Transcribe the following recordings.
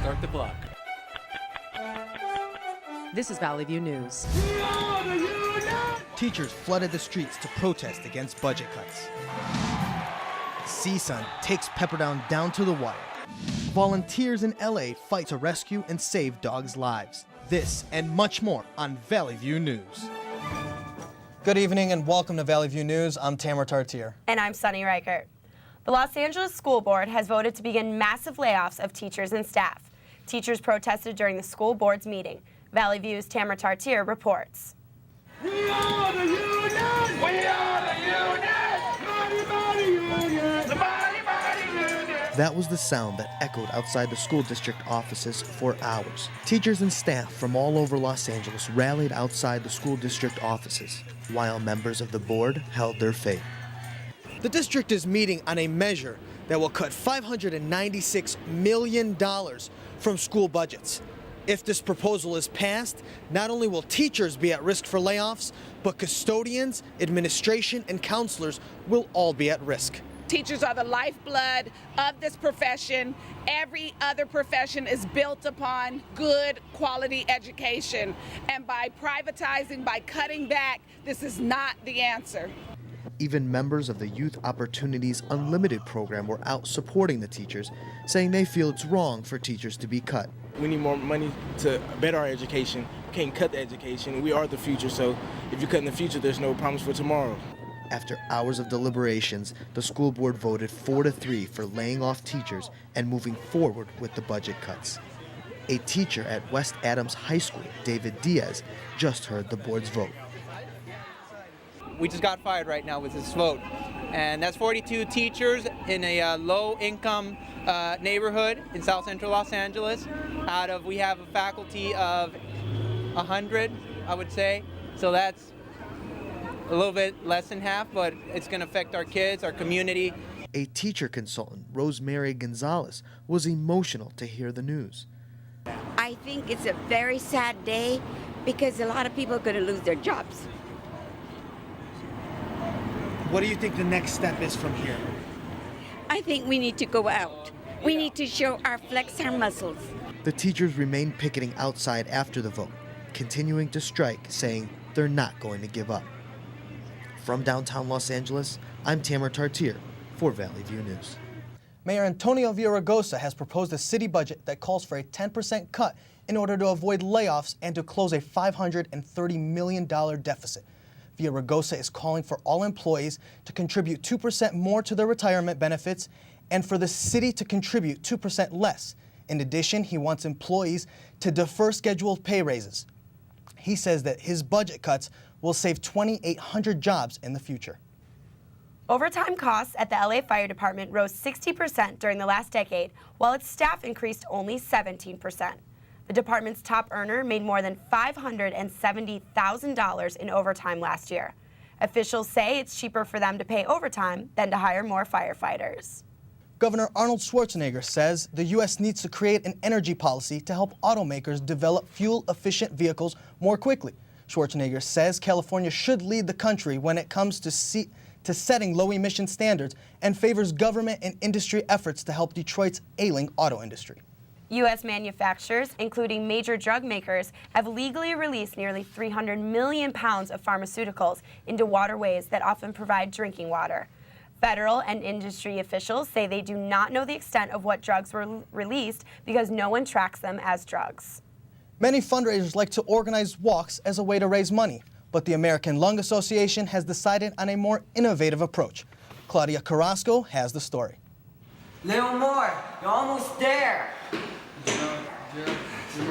Start the clock. This is Valley View News. Teachers flooded the streets to protest against budget cuts. CSUN takes Pepperdine down to the wire. Volunteers in LA fight to rescue and save dogs' lives. This and much more on Valley View News. Good evening and welcome to Valley View News. I'm Tamara Tartier. And I'm Sunny Reichert. The Los Angeles School Board has voted to begin massive layoffs of teachers and staff. Teachers protested during the school board's meeting. Valley View's Tamara Tartier reports. We are the union! We are the union! Mighty, mighty union! The mighty, mighty union! That was the sound that echoed outside the school district offices for hours. Teachers and staff from all over Los Angeles rallied outside the school district offices, while members of the board held their fate. The district is meeting on a measure that will cut $596 million from school budgets. If this proposal is passed, not only will teachers be at risk for layoffs, but custodians, administration, and counselors will all be at risk. Teachers are the lifeblood of this profession. Every other profession is built upon good quality education. And by privatizing, by cutting back, this is not the answer. Even members of the Youth Opportunities Unlimited program were out supporting the teachers, saying they feel it's wrong for teachers to be cut. We need more money to better our education. We can't cut the education. We are the future, so if you cut in the future, there's no promise for tomorrow. After hours of deliberations, the school board voted 4-3 for laying off teachers and moving forward with the budget cuts. A teacher at West Adams High School, David Diaz, just heard the board's vote. We just got fired right now with this vote, and that's 42 teachers in a low-income neighborhood in South Central Los Angeles. We have a faculty of 100, I would say, so that's a little bit less than half, but it's going to affect our kids, our community. A teacher consultant, Rosemary Gonzalez, was emotional to hear the news. I think it's a very sad day because a lot of people are going to lose their jobs. What do you think the next step is from here? I think we need to go out. We need to flex our muscles. The teachers remained picketing outside after the vote, continuing to strike, saying they're not going to give up. From downtown Los Angeles, I'm Tamara Tartier for Valley View News. Mayor Antonio Villaraigosa has proposed a city budget that calls for a 10% cut in order to avoid layoffs and to close a $530 million deficit. Villaraigosa is calling for all employees to contribute 2% more to their retirement benefits and for the city to contribute 2% less. In addition, he wants employees to defer scheduled pay raises. He says that his budget cuts will save 2,800 jobs in the future. Overtime costs at the LA Fire Department rose 60% during the last decade, while its staff increased only 17%. The department's top earner made more than $570,000 in overtime last year. Officials say it's cheaper for them to pay overtime than to hire more firefighters. Governor Arnold Schwarzenegger says the U.S. needs to create an energy policy to help automakers develop fuel-efficient vehicles more quickly. Schwarzenegger says California should lead the country when it comes to setting low-emission standards and favors government and industry efforts to help Detroit's ailing auto industry. U.S. manufacturers, including major drug makers, have legally released nearly 300 million pounds of pharmaceuticals into waterways that often provide drinking water. Federal and industry officials say they do not know the extent of what drugs were released because no one tracks them as drugs. Many fundraisers like to organize walks as a way to raise money, but the American Lung Association has decided on a more innovative approach. Claudia Carrasco has the story. Little more, you're almost there.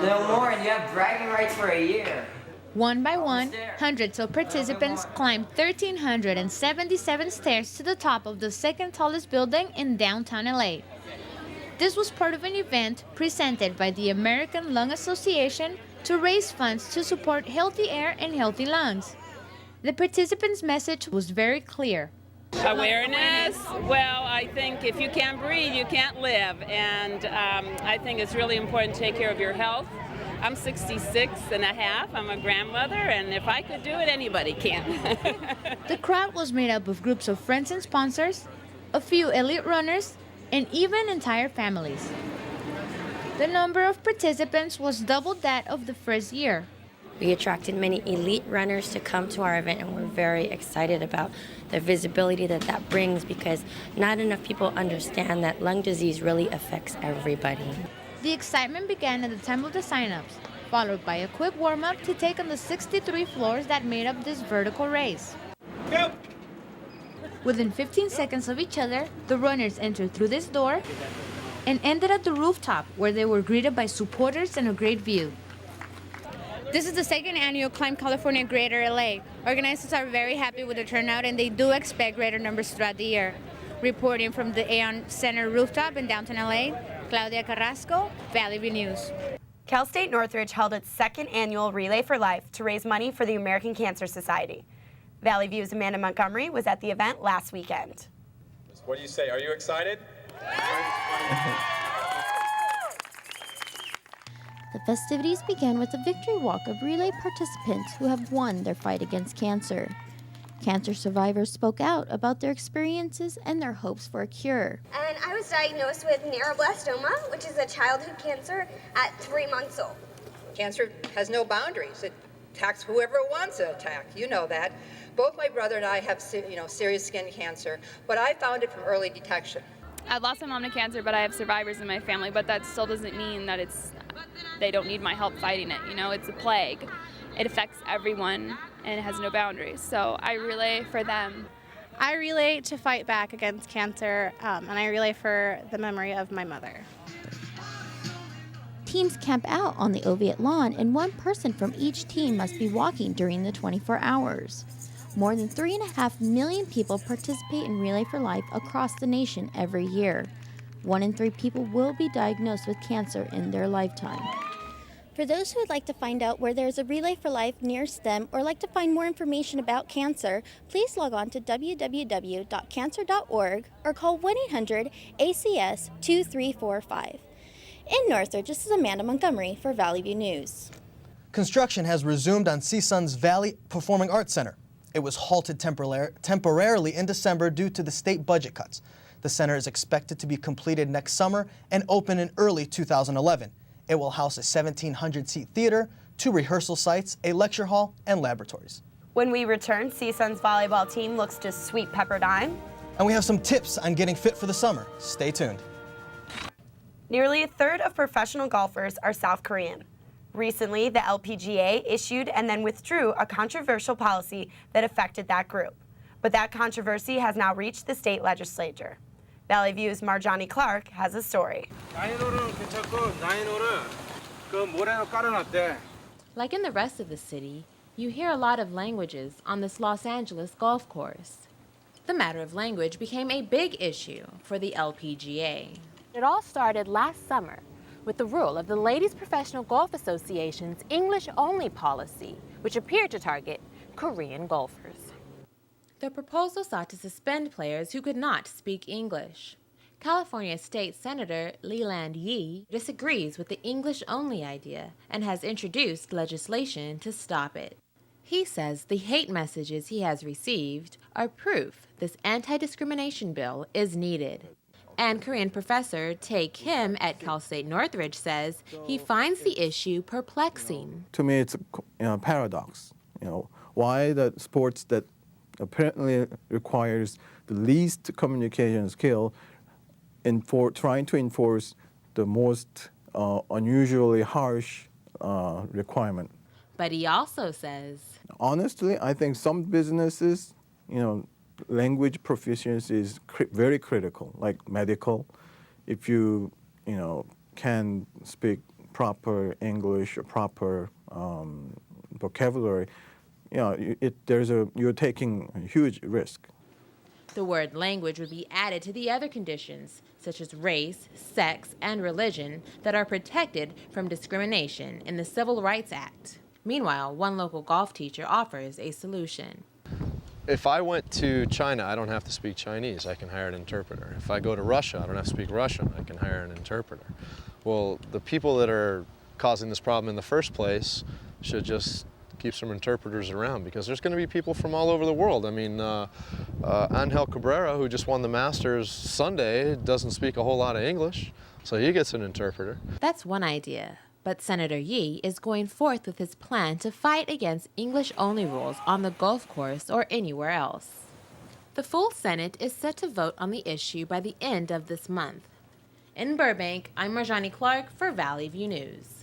Little more and you have bragging rights for a year. One by one, hundreds of participants climbed 1,377 stairs to the top of the second tallest building in downtown LA. This was part of an event presented by the American Lung Association to raise funds to support healthy air and healthy lungs. The participants' message was very clear. Awareness, well, I think if you can't breathe, you can't live. And I think it's really important to take care of your health. I'm 66 and a half. I'm a grandmother, and if I could do it, anybody can. The crowd was made up of groups of friends and sponsors, a few elite runners, and even entire families. The number of participants was double that of the first year. We attracted many elite runners to come to our event, and we're very excited about the visibility that brings, because not enough people understand that lung disease really affects everybody. The excitement began at the time of the sign-ups, followed by a quick warm-up to take on the 63 floors that made up this vertical race. Go! Within 15 seconds of each other, the runners entered through this door and ended at the rooftop, where they were greeted by supporters and a great view. This is the second annual Climb California Greater LA. Organizers are very happy with the turnout, and they do expect greater numbers throughout the year. Reporting from the Aon Center rooftop in downtown LA, Claudia Carrasco, Valley View News. Cal State Northridge held its second annual Relay for Life to raise money for the American Cancer Society. Valley View's Amanda Montgomery was at the event last weekend. What do you say? Are you excited? The festivities began with a victory walk of relay participants who have won their fight against cancer. Cancer survivors spoke out about their experiences and their hopes for a cure. And I was diagnosed with neuroblastoma, which is a childhood cancer, at 3 months old. Cancer has no boundaries. It attacks whoever it wants to attack. You know that. Both my brother and I have serious skin cancer, but I found it from early detection. I lost my mom to cancer, but I have survivors in my family, but that still doesn't mean that they don't need my help fighting it. You know, it's a plague. It affects everyone, and it has no boundaries. So I relay for them. I relay to fight back against cancer, and I relay for the memory of my mother. Teams camp out on the Oviatt lawn, and one person from each team must be walking during the 24 hours. More than 3.5 million people participate in Relay for Life across the nation every year. 1 in 3 people will be diagnosed with cancer in their lifetime. For those who would like to find out where there's a Relay for Life nearest them or like to find more information about cancer, please log on to www.cancer.org or call 1-800-ACS-2345. In Northridge, this is Amanda Montgomery for Valley View News. Construction has resumed on CSUN's Valley Performing Arts Center. It was halted temporarily in December due to the state budget cuts. The center is expected to be completed next summer and open in early 2011. It will house a 1,700-seat theater, 2 rehearsal sites, a lecture hall, and laboratories. When we return, CSUN's volleyball team looks to sweep Pepperdine. And we have some tips on getting fit for the summer. Stay tuned. Nearly a third of professional golfers are South Korean. Recently, the LPGA issued and then withdrew a controversial policy that affected that group. But that controversy has now reached the state legislature. Valley View's Marjani Clark has a story. Like in the rest of the city, you hear a lot of languages on this Los Angeles golf course. The matter of language became a big issue for the LPGA. It all started last summer with the rule of the Ladies Professional Golf Association's English-only policy, which appeared to target Korean golfers. The proposal sought to suspend players who could not speak English. California State Senator Leland Yee disagrees with the English-only idea and has introduced legislation to stop it. He says the hate messages he has received are proof this anti-discrimination bill is needed. And Korean professor Tae Kim at Cal State Northridge says he finds the issue perplexing. To me, it's a paradox. Why the sports that apparently requires the least communication skill for trying to enforce the most unusually harsh requirement. But he also says, honestly, I think some businesses, language proficiency is very critical, like medical. If you, can speak proper English or proper vocabulary, you're taking a huge risk. The word language would be added to the other conditions, such as race, sex, and religion, that are protected from discrimination in the Civil Rights Act. Meanwhile, one local golf teacher offers a solution. If I went to China, I don't have to speak Chinese. I can hire an interpreter. If I go to Russia, I don't have to speak Russian. I can hire an interpreter. Well, the people that are causing this problem in the first place should just keep some interpreters around, because there's going to be people from all over the world. I mean, Angel Cabrera, who just won the Masters Sunday, doesn't speak a whole lot of English, so he gets an interpreter. That's one idea. But Senator Yi is going forth with his plan to fight against English-only rules on the golf course or anywhere else. The full Senate is set to vote on the issue by the end of this month. In Burbank, I'm Marjani Clark for Valley View News.